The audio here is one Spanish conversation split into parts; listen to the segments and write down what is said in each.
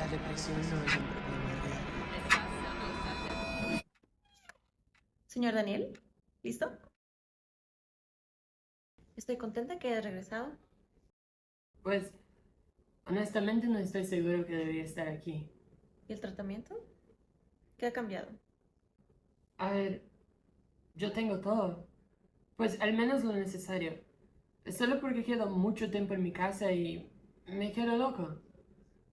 La depresión no es un problema real. Señor Daniel, ¿listo? Estoy contenta que hayas regresado. Pues, honestamente no estoy seguro que debería estar aquí. ¿Y el tratamiento? ¿Qué ha cambiado? A ver, yo tengo todo. Pues al menos lo necesario. Es solo porque quedo mucho tiempo en mi casa y me quedo loco.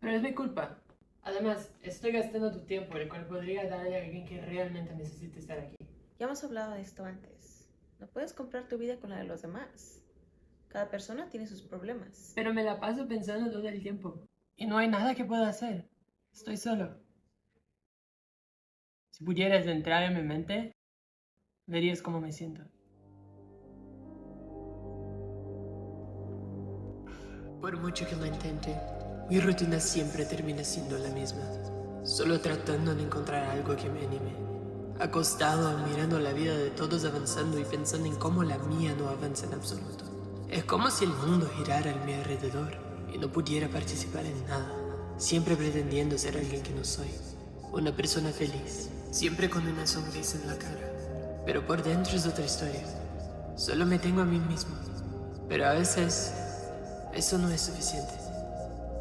Pero es mi culpa. Además, estoy gastando tu tiempo, el cual podría darle a alguien que realmente necesite estar aquí. Ya hemos hablado de esto antes. No puedes comprar tu vida con la de los demás. Cada persona tiene sus problemas. Pero me la paso pensando todo el tiempo. Y no hay nada que pueda hacer. Estoy solo. Si pudieras entrar en mi mente, verías cómo me siento. Por mucho que lo intente, mi rutina siempre termina siendo la misma. Solo tratando de encontrar algo que me anime. Acostado, mirando la vida de todos avanzando y pensando en cómo la mía no avanza en absoluto. Es como si el mundo girara a mi alrededor y no pudiera participar en nada. Siempre pretendiendo ser alguien que no soy. Una persona feliz, siempre con una sonrisa en la cara. Pero por dentro es otra historia. Solo me tengo a mí mismo. Pero a veces eso no es suficiente.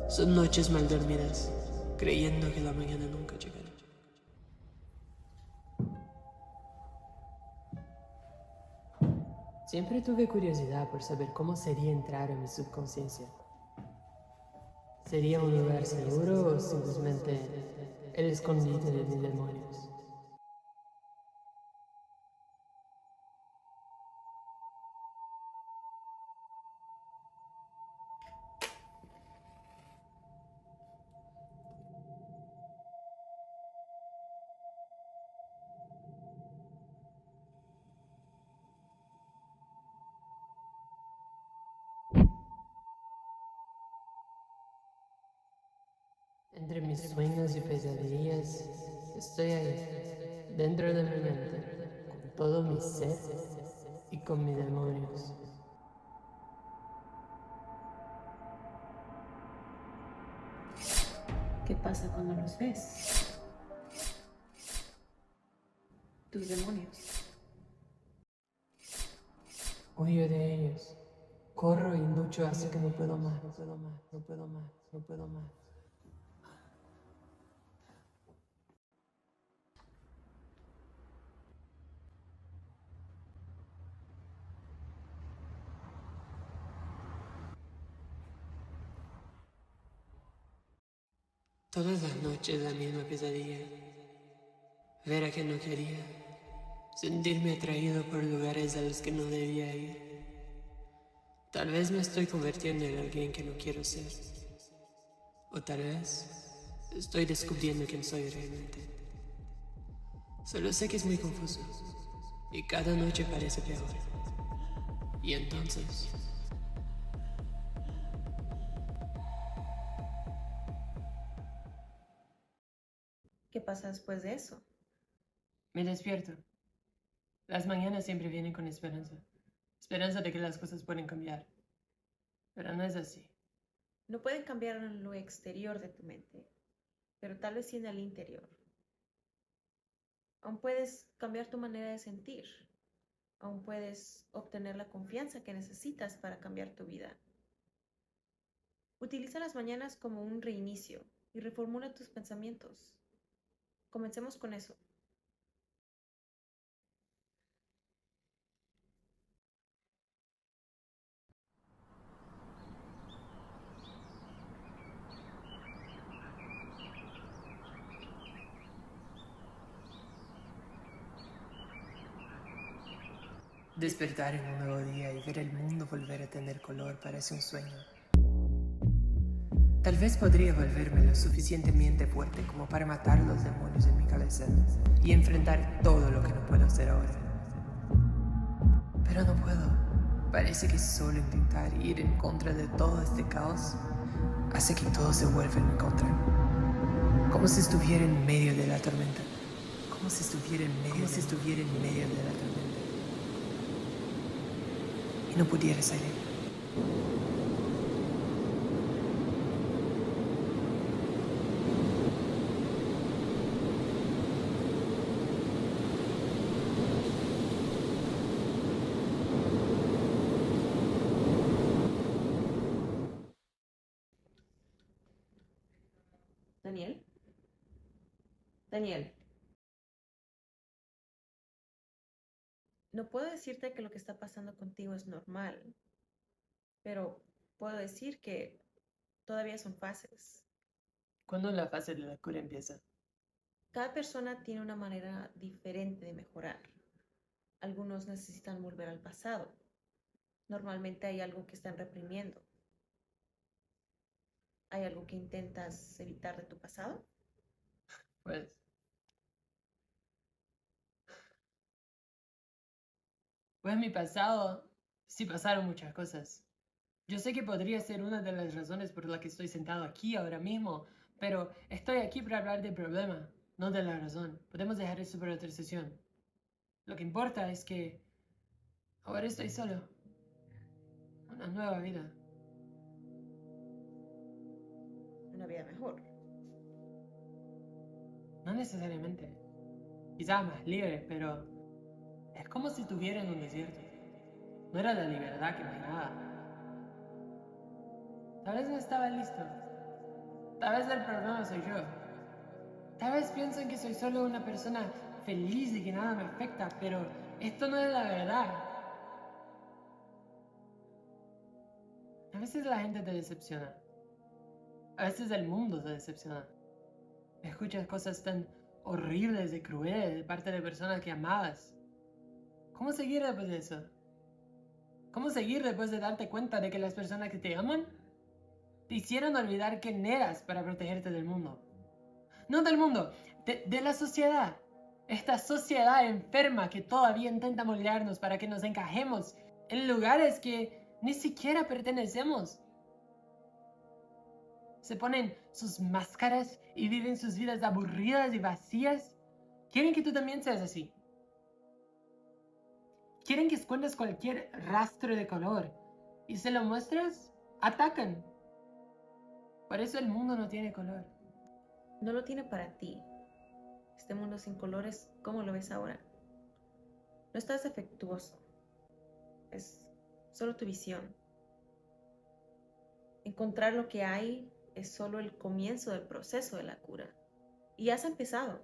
Son noches mal dormidas, creyendo que la mañana nunca llegará. Siempre tuve curiosidad por saber cómo sería entrar en mi subconsciencia. ¿Sería un lugar seguro o simplemente el escondite de mis demonios? Entre mis sueños y pesadillas, estoy ahí, dentro de mi mente, con todo mi ser y con mis demonios. ¿Qué pasa cuando los ves? Tus demonios. Huyo de ellos. Corro y lucho hasta que no puedo más, no puedo más, no puedo más, no puedo más. Todas las noches la misma pesadilla. Ver a quien no quería. Sentirme atraído por lugares a los que no debía ir. Tal vez me estoy convirtiendo en alguien que no quiero ser. O tal vez estoy descubriendo quién soy realmente. Solo sé que es muy confuso. Y cada noche parece peor. Y entonces... ¿Qué pasa después de eso? me despierto. Las mañanas siempre vienen con esperanza. Esperanza de que las cosas pueden cambiar. Pero no es así. No pueden cambiar en lo exterior de tu mente, pero tal vez sí en el interior. Aún puedes cambiar tu manera de sentir. Aún puedes obtener la confianza que necesitas para cambiar tu vida. Utiliza las mañanas como un reinicio y reformula tus pensamientos. Comencemos con eso. Despertar en un nuevo día y ver el mundo volver a tener color parece un sueño. Tal vez podría volverme lo suficientemente fuerte como para matar los demonios en mi cabeza y enfrentar todo lo que no puedo hacer ahora. Pero no puedo. Parece que solo intentar ir en contra de todo este caos hace que todo se vuelva en mi contra. Como si estuviera en medio de la tormenta. Como si estuviera en medio de la tormenta. Y no pudiera salir. Daniel. Daniel. No puedo decirte que lo que está pasando contigo es normal, pero puedo decir que todavía son fases. ¿Cuándo la fase de la cura empieza? Cada persona tiene una manera diferente de mejorar. Algunos necesitan volver al pasado. Normalmente hay algo que están reprimiendo. ¿Hay algo que intentas evitar de tu pasado? Pues... Pues en mi pasado sí pasaron muchas cosas. Yo sé que podría ser una de las razones por la que estoy sentado aquí ahora mismo, pero estoy aquí para hablar del problema, no de la razón. Podemos dejar eso para otra sesión. Lo que importa es que ahora estoy solo. Una nueva vida. Una vida mejor. No necesariamente. Quizás más libre, pero es como si estuviera en un desierto. No era la libertad que imaginaba. Tal vez no estaba listo. Tal vez el problema soy yo. Tal vez piensen que soy solo una persona feliz y que nada me afecta, pero esto no es la verdad. A veces la gente te decepciona. A veces el mundo te decepciona. Escuchas cosas tan horribles y crueles de parte de personas que amabas. ¿Cómo seguir después de eso? ¿Cómo seguir después de darte cuenta de que las personas que te aman te hicieron olvidar quién eras para protegerte del mundo? No del mundo, de la sociedad. Esta sociedad enferma que todavía intenta moldearnos para que nos encajemos en lugares que ni siquiera pertenecemos. Se ponen sus máscaras y viven sus vidas aburridas y vacías. Quieren que tú también seas así. Quieren que escondas cualquier rastro de color. Y se lo muestras, atacan. Por eso el mundo no tiene color. No lo tiene para ti. Este mundo sin colores, ¿cómo lo ves ahora? No estás defectuoso. Es solo tu visión. Encontrar lo que hay es solo el comienzo del proceso de la cura. Y has empezado.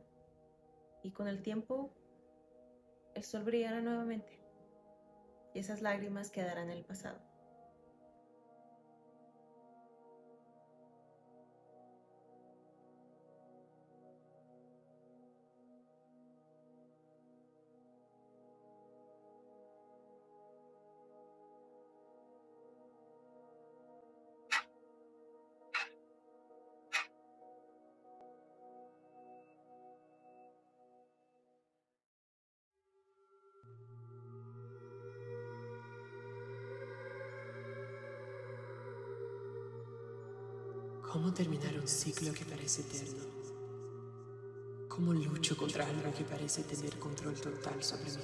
Y con el tiempo, el sol brillará nuevamente. Y esas lágrimas quedarán en el pasado. ¿Cómo terminar un ciclo que parece eterno? ¿Cómo lucho contra algo que parece tener control total sobre mí?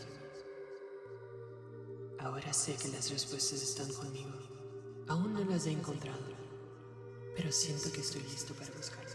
Ahora sé que las respuestas están conmigo. Aún no las he encontrado, pero siento que estoy listo para buscarlas.